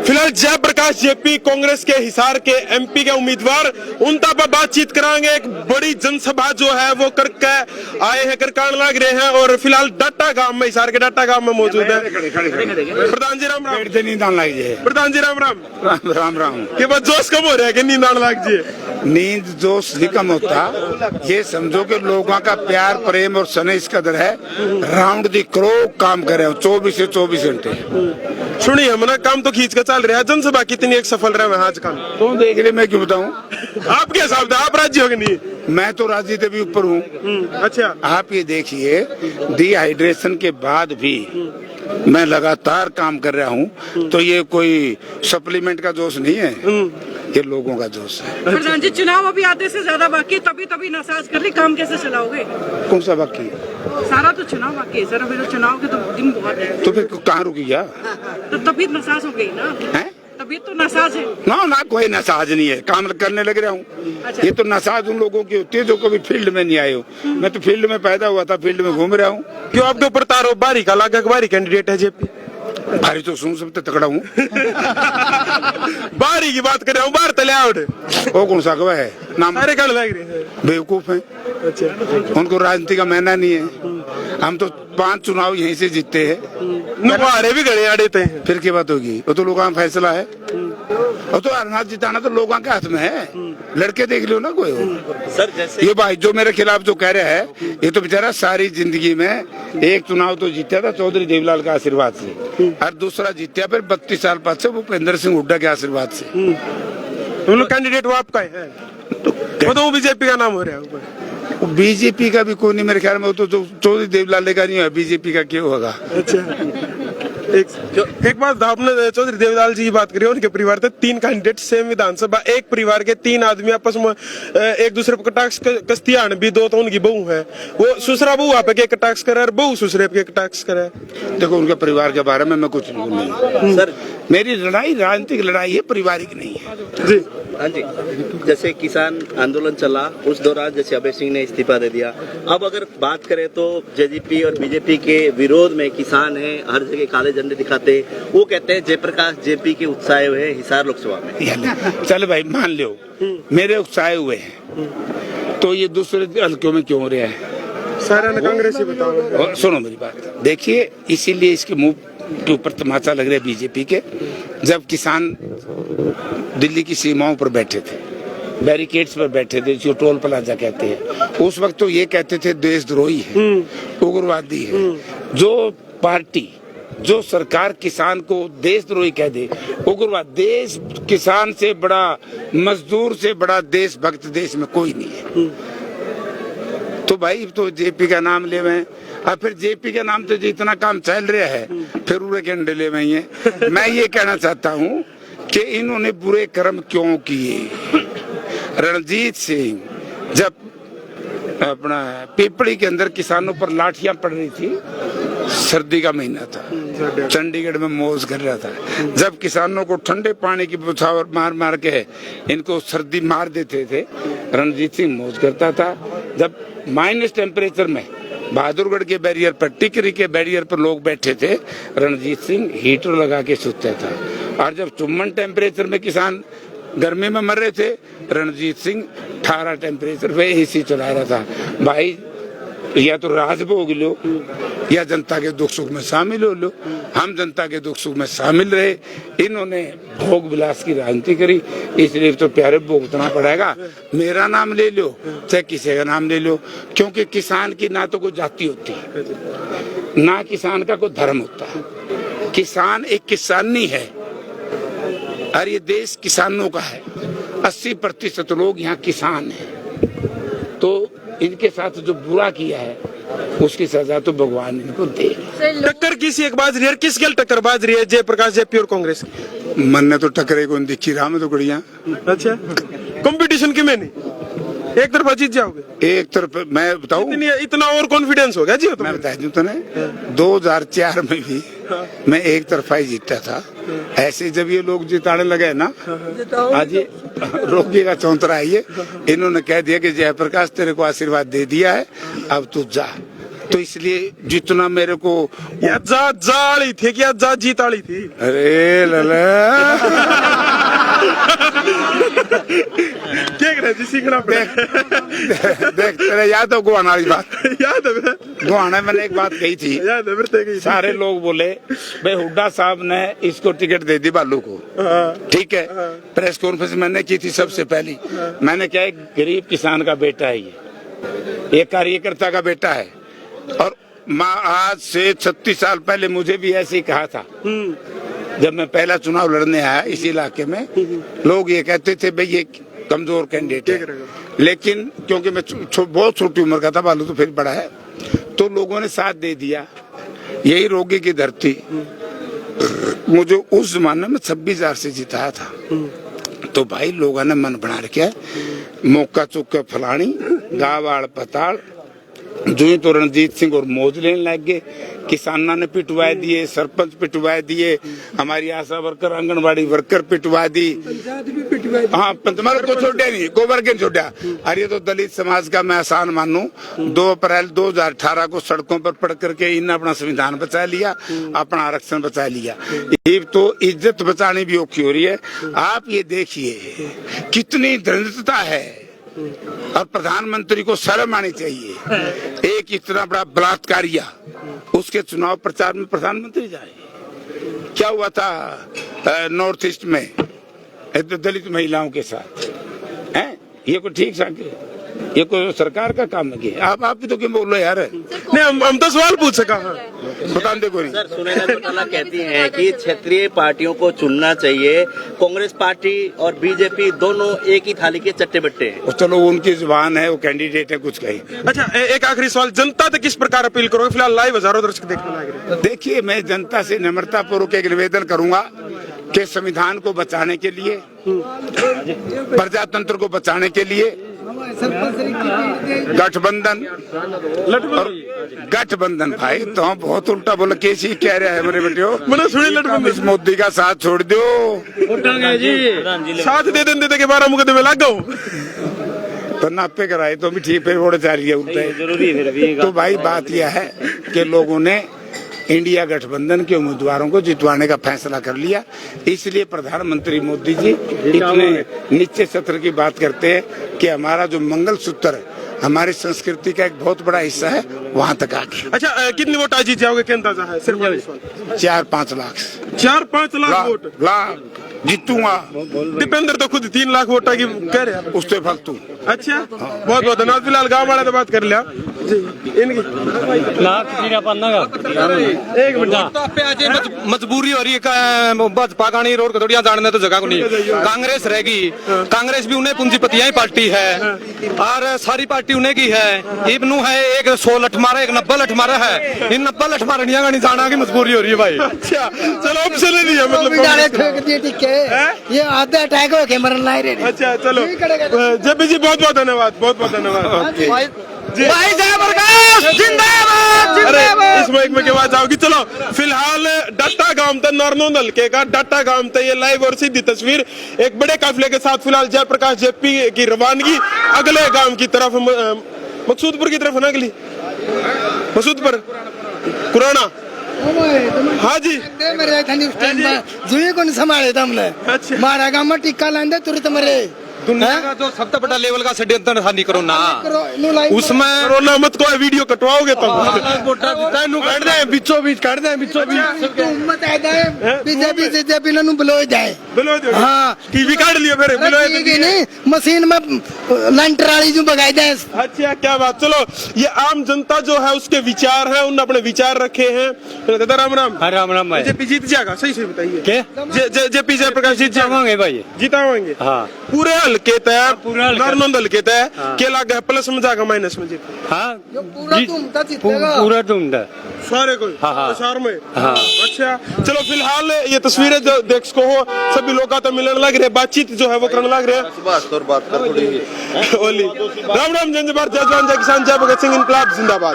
फिलहाल जयप्रकाश जेपी कांग्रेस के हिसार के एमपी के उम्मीदवार उनका पर बातचीत कराएंगे। एक बड़ी जनसभा जो है वो करके आए हैं, करकान लग रहे हैं और फिलहाल डाटा गांव में, हिसार के डाटा गांव में मौजूद है। प्रधान जी राम राम। नींद आने लग जाए। प्रधान जी राम राम। राम राम राम। के बाद जोश कम हो रहा है कि नींद आने लग जाए? नींद जोश नहीं कम होता, ये समझो कि लोगों का प्यार प्रेम और स्नेह इस कदर है, राउंड दी क्लॉक काम कर रहे हो 24 से 24 घंटे। सुनिए हमने काम तो खींच के चल रहा है, जनसभा कितनी एक सफल रहा है आज का? तो देख रहे, मैं क्यों बताऊं? आपके हिसाब से आप राज्य हो कि नहीं? मैं तो राज्य से भी ऊपर हूँ। अच्छा, आप ये देखिए, डिहाइड्रेशन के बाद भी मैं लगातार काम कर रहा हूँ, तो ये कोई सप्लीमेंट का जोश नहीं है, ये लोगों का जोश है। प्रधान जी, चुनाव अभी आधे से ज्यादा बाकी है, तभी नासाज कर रही, काम कैसे चलाओगे? कौन सा बाकी? सारा तो चुनाव बाकी है सर, अभी तो चुनाव के तो दिन बहुत है। तो फिर कहाँ रुकी गया? तो तबीयत नासाज हो गई ना? है? तबीयत तो नासाज है ना कोई नसाज नहीं है, काम करने लग रहा हूँ। अच्छा। ये तो नसाज उन लोगों की होती है जो कभी फील्ड में नहीं आए हो। मैं तो फील्ड में पैदा हुआ था, फील्ड में घूम रहा हूँ। क्यों आपके ऊपर तारो बारी का लागा बारी कैंडिडेट है जेपी? भारी तो सुन सबसे तगड़ा हूँ। बारी की बात कर रहा हूँ, बाहर तले आउट। वो कौन सा कवा है नाम? सारे कल लग रहे हैं, बेवकूफ है। अच्छा, उनको राजनीति का मैना नहीं है। हम तो 5 चुनाव यहीं से जीतते हैं। नुहारे भी गड़े आड़े थे। फिर क्या बात होगी? वो तो लोगों का फैसला है। और तो हारना जिताना तो लोगों के हाथ में है। लड़के देख लो ना कोई सर। जैसे ये भाई जो मेरे खिलाफ जो कह रहा है, ये तो बेचारा सारी जिंदगी में एक चुनाव तो जीता था चौधरी देवीलाल के आशीर्वाद से, और दूसरा जीता फिर 32 साल बाद से भूपेंद्र सिंह हुड्डा के आशीर्वाद से। हम लोग कैंडिडेट वो आपका है, वो तो बीजेपी का नाम हो रहा है ऊपर। बीजेपी का भी कोई नहीं मेरे ख्याल में, वो तो जो चौधरी देवीलाल का नहीं है, बीजेपी का क्यों होगा? अच्छा, एक बात आपने चौधरी देवीलाल जी की बात करी, उनके परिवार थे 3 कैंडिडेट सेम विधानसभा, एक परिवार के 3 आदमी आपस में एक दूसरे पर कटाक्ष कस्तियां भी, 2 तो उनकी बहू है, वो सुसरा बहू आप के कटाक्ष करे, बहू सुसरे पे कटाक्ष करे। देखो उनके परिवार के बारे में मैं कुछ नहीं बोलूंगा सर। मेरी लड़ाई राजनीतिक लड़ाई है, पारिवारिक नहीं है। जी हाँ जी। जैसे किसान आंदोलन चला उस दौरान जैसे अभय सिंह ने इस्तीफा दे दिया, अब अगर बात करें तो जेजेपी और बीजेपी के विरोध में किसान हैं, हर जगह काले झंडे दिखाते, वो कहते हैं जयप्रकाश जेपी के उत्साह हुए हैं हिसार लोकसभा में। चल भाई मान लो मेरे उत्साह हुए हैं, तो ये दूसरे हल्कों में क्यों हो रहा है? सारा कांग्रेस ही बताओ। सुनो मेरी बात, देखिए इसीलिए इसके मुंह के ऊपर तमाचा लग रहा है बीजेपी के। जब किसान दिल्ली की सीमाओं पर बैठे थे, बैरिकेड्स पर बैठे थे, जो टोल प्लाजा कहते हैं, उस वक्त तो ये कहते थे देशद्रोही है, उग्रवादी है। जो पार्टी, जो सरकार किसान को देशद्रोही कह दे, उग्रवाद, देश किसान से बड़ा, मजदूर से बड़ा देशभक्त देश में कोई नहीं है। तो भाई तो जेपी का नाम ले में, और फिर जेपी के नाम से जितना काम चल रहा है, फिर उरे के ले में है। मैं ये कहना चाहता हूँ कि इन्होंने बुरे कर्म क्यों किए। रणजीत सिंह जब अपना पिपली के अंदर किसानों पर लाठियां पड़ रही थी, सर्दी का महीना था, चंडीगढ़ में मौज कर रहा था, जब किसानों को ठंडे पानी की बौछार मार मार के इनको सर्दी मार देते थे, रणजीत सिंह मौज करता था। जब माइनस टेम्परेचर में बहादुरगढ़ के बैरियर पर, टिकरी के बैरियर पर लोग बैठे थे, रणजीत सिंह हीटर लगा के सोता था। और जब 54 टेम्परेचर में किसान गर्मी में मर रहे थे, रणजीत सिंह 18 टेम्परेचर पे एसी चला रहा था। भाई या तो राजभोग लो या जनता के दुख सुख में शामिल हो लो। हम जनता के दुख सुख में शामिल रहे, इन्होंने भोग विलास की राजनीति करी, इसलिए तो प्यारे भुगतना पड़ेगा। मेरा नाम ले लो चाहे किसी का नाम ले लो, क्योंकि किसान की ना तो कोई जाति होती, ना किसान का कोई धर्म होता। किसान एक किसानी है और ये देश किसानों का है। 80% लोग यहाँ किसान हैं, तो इनके साथ जो बुरा किया है उसकी सजा तो भगवान इनको दे। टक्कर किसी एक बाज रही है, किस गल टक्कर बाज रही है जयप्रकाश जेपी और कांग्रेस की? मन ने तो टक्करे को दिखी रहा में तो गड़िया। अच्छा, कंपटीशन की में नहीं, एक तरफा जीत जाओगे? एक तरफ मैं बताऊं, इतना और कॉन्फिडेंस हो गया जी? मैं बता दूं तूने 2004 में भी मैं एक तरफा ही जीता था। ऐसे जब ये लोग जिताने लगे ना, आज ये रोगिएगा चौंतरा है, ये इन्होंने कह दिया कि जयप्रकाश तेरे को आशीर्वाद दे दिया है, अब तू जा। तो इसलिए जितना मेरे को जाली थी क्या, जीत वाली थी? अरे लला क्या कह रहे जी सीखना पड़ेगा। देख तेरे याद हो गुआना वाली बात? याद है गुआना मैंने एक बात कही थी, याद है फिर सारे लोग बोले भाई हुड्डा साहब ने इसको टिकट दे दी बालू को, ठीक है। प्रेस कॉन्फ्रेंस मैंने की थी सबसे पहली, मैंने क्या एक गरीब किसान का बेटा है, ये कार्यकर्ता का बेटा है। और माँ आज से 36 साल पहले मुझे भी ऐसे ही कहा था, जब मैं पहला चुनाव लड़ने आया इस इलाके में, लोग ये कहते थे भाई ये कमजोर कैंडिडेट है, लेकिन क्योंकि मैं बहुत छोटी उम्र का था, बालू तो फिर बड़ा है, तो लोगों ने साथ दे दिया। यही रोगी की धरती मुझे उस जमाने में 26,000 से जिताया था। तो भाई लोगों ने मन बना रखा, मौका चुके फलानी गावाड़ पताड़ जो तो रणजीत सिंह और मौज लेने लग गए। किसानों ने पिटवाए दिए, सरपंच पिटवाए दिए, हमारी आशा वर्कर आंगनबाड़ी वर्कर पिटवा दी, हाँ पंचमल को छोड़ा नहीं, गोबर के छोड़ा। अरे तो दलित समाज का मैं आसान मानू, 2 अप्रैल 2018 को सड़कों पर पड़ करके इन अपना संविधान बचा लिया, अपना आरक्षण बचा लिया। ये तो इज्जत बचाने भी औखी हो रही है। आप ये देखिए कितनी दरिद्रता है, और प्रधानमंत्री को शर्म आनी चाहिए। एक इतना बड़ा बलात्कारिया उसके चुनाव प्रचार में प्रधानमंत्री जाए। क्या हुआ था नॉर्थ ईस्ट में दलित महिलाओं के साथ, हैं? ये कोई ठीक सा ये कोई सरकार का काम है? आप भी तो क्यों बोल रहे यार? नहीं हम तो सवाल पूछ सका। बता दे कोई। सर सुनैना चौटाला कहती हैं कि क्षेत्रीय पार्टियों को चुनना चाहिए, कांग्रेस पार्टी और बीजेपी दोनों एक ही थाली के चट्टे बट्टे हैं। चलो उनकी जुबान है, वो कैंडिडेट है, कुछ कही। अच्छा एक आखिरी सवाल, जनता तक किस प्रकार अपील करोगे? फिलहाल लाइव हजारों दर्शक देखने लग रहे हैं। देखिए मैं जनता से नम्रता पूर्वक एक निवेदन करूंगा कि संविधान को बचाने के लिए, प्रजातंत्र को बचाने के लिए गठबंधन भाई तो हम बहुत उल्टा बोला, कैसी कह रहा है मेरे बेटे, मैंने सुनी लठबंधन। इस मोदी का साथ छोड़ दो, साथ दे देते के 12 मुकदमे लग गए तो नापे कराए तो भी ठीक पे वोट जा रही है उल्टा। तो भाई बात यह है कि लोगों ने इंडिया गठबंधन के उम्मीदवारों को जितवाने का फैसला कर लिया, इसलिए प्रधानमंत्री मोदी जी इतने नीचे सत्र की बात करते हैं कि हमारा जो मंगल सूत्र हमारी संस्कृति का एक बहुत बड़ा हिस्सा है, वहाँ तक आ गया। अच्छा कितनी वोट आज जीत जाओगे क्या अंदाजा है? सिर्फ 4-5 लाख 4-5 लाख वोट जीतूंगा। दीपेंद्र तो खुद 3 लाख वोट की कह रहे हैं उससे फालतू। अच्छा बहुत बहुत धन्यवाद। फिलहाल गाँव वाले तो बात कर लिया जी, इनकी एक मिनट मजबूरी हो रही है, भाजपा का नहीं, रोड कतोड़िया जानने तो जगह को नहीं। कांग्रेस रहेगी, कांग्रेस भी उन्हें पूंजीपतियां ही पार्टी है और सारी पार्टी उन्हें की है। इब्नू है, एक 100 लठ मारा, एक 90 लठ मारा है। इन 90 लठ मारनिया का नहीं जाना की मजबूरी हो रही है भाई। अच्छा चलो ऑप्शन नहीं है मतलब ये आधे अटैक हो के मरन लाए रे। अच्छा चलो जेपी जी बहुत बहुत धन्यवाद, बहुत बहुत धन्यवाद भाई जय प्रकाश जिंदाबाद जिंदाबाद। इस महकमे के बाद जाओगी। चलो फिलहाल डाटा गांव तक नॉर्नोंद हल्के का डाटा गांव तक ये लाइव और सीधी तस्वीर एक बड़े काफिले के साथ फिलहाल जयप्रकाश जेपी की रवानगी अगले गांव की तरफ, मकसूदपुर की तरफ है ना, अगली मकसूदपुर पुराना। हाँ जी जुए को संभाले तुमने। अच्छा मारा गाँव में टिक्का लांदे तुरंत मरे। दुनिया का जो सबसे बड़ा लेवल का षड्यंत्र हानि करो ना, उसमें कोरोना मत को वीडियो कटवाओगे तुम। बीचों बीच काट दे, बीचों बीच बीजेपी बुलो जाए, हाँ टीवी काट लिया फिर नहीं मशीन में लंटर वाली जो बगाई दे। अच्छा क्या बात। चलो ये आम जनता जो है उसके विचार है, उन्होंने अपने विचार रखे हैं। दादा राम राम। राम राम। जेपी जीत जाएगा? सही सही बताइए। क्या जेपी जयप्रकाश जीत जाएंगे भाई? जीताएंगे हाँ। पूरे हल्के तय, नॉर्नोंद हल्के तय क्या लगा, प्लस में जाएगा माइनस में? जीत हाँ पूरा तुमदा सारे को हाँ। शहर में। हाँ। अच्छा चलो फिलहाल ये तस्वीरें जो देख सको हो, सभी लोग का तो मिलने लग रहे, बातचीत जो है वो करने लग रहे हैं। राम राम, जय भारत, जय जवान, जय किसान, जय भगत सिंह, इनकलाब जिंदाबाद।